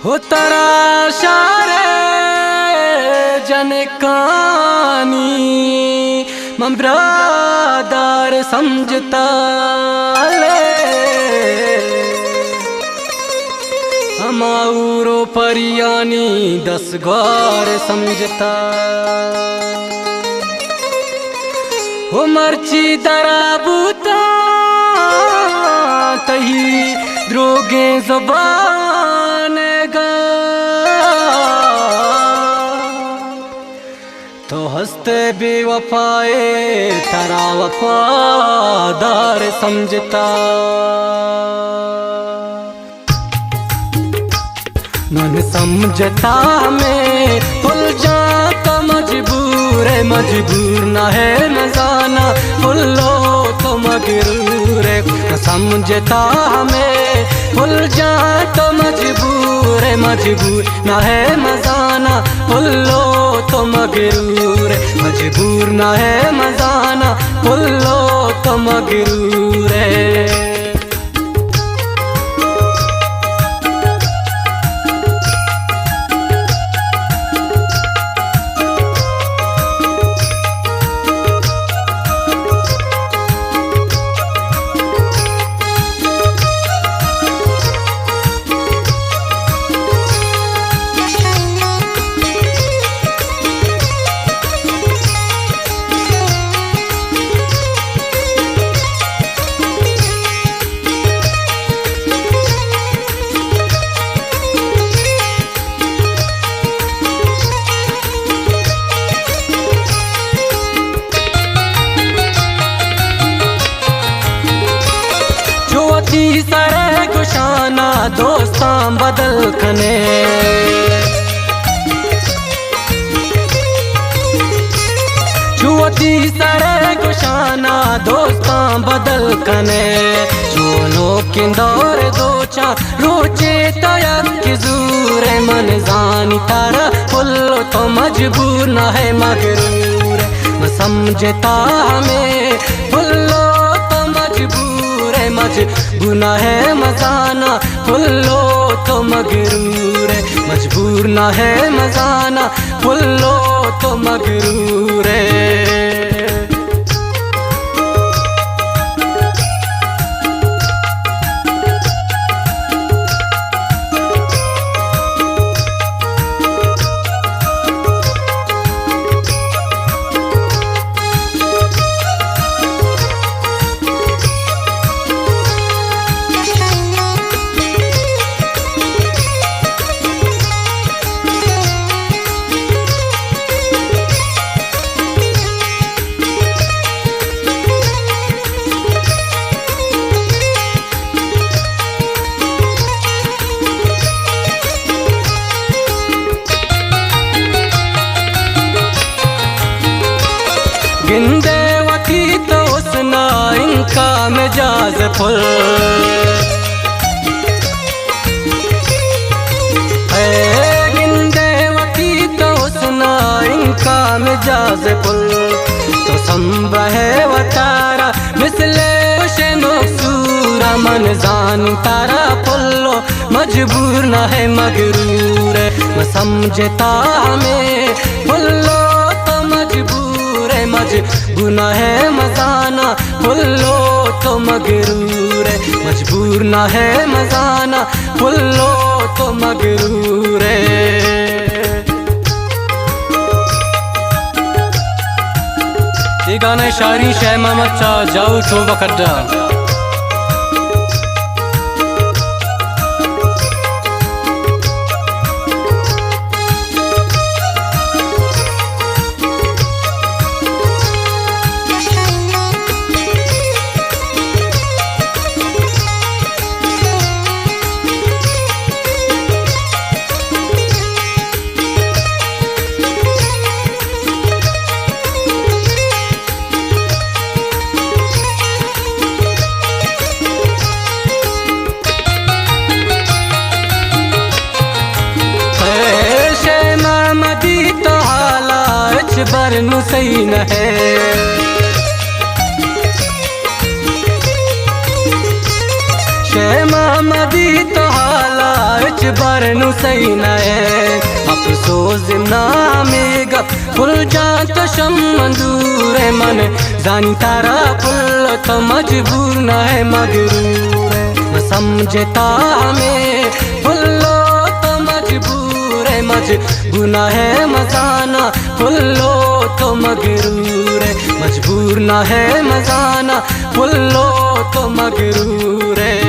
हो तरा शारे जनकानी मम ब्रादार समझता ले हमारो परियानी 10 ग्वार समझता हो मर्ची दराबूता तही द्रोगे ज़बान गा तो हंसते बेवफाए तरा वफादार समझता मन समझता में भूल जाता मजबूर है मजबूर ना है न जाना भूलो तो मगरूर है न समझता में भूल जाता मजबूर है मजबूर ना है न जाना भूलो तो मगरूर है मजबूर ना है न जाना भूलो तो मगरूर है। सरे गुशाना दोस्तां बदल कने छुअती सरे गुशाना दोस्तां बदल कने चोनो किंदौर दोचा रोचे तयक किजूर मन जानी तारा फुल्लो तो मजबूर न है मगरूर न समझता में फुल्लो तो मजबूर है मजबूर ना है मजाना फुल्लो तो मगरूर है मजबूर ना है मजाना फुल्लो तो मगरूर है। गिंदेवती तो उसना इनका मिजाज फुल गिंदेवती तो उसना इनका मिजाज फुल तो संबहे वतारा मिसले शेनो सूरा मन जान तारा फुल्लो मजबूर न है मगरूर मैं समझता में फुल्लो तो मजबूर है मजबूर न है मजाना फुल्लो तो मगरूर है मजबूर न है मजाना फुल्लो तो मगरूर है। ये गाना शायरी शाह मोहम्मद शाह जाऊ चोबा कड्डा। बरनु सही न है शे मामदी तो हाला इच बरनु सही नए अफसोस नामेगा फुल जात शम मंजूर है मन जानी तारा पुल तो मजबूर न है मगरूर है न समझता में फुल्लो तो मजबूर है मजबूर न है मजाना फुल्लो तो मगरूर है मजबूर न है मजाना फुल्लो तो मगरूर है।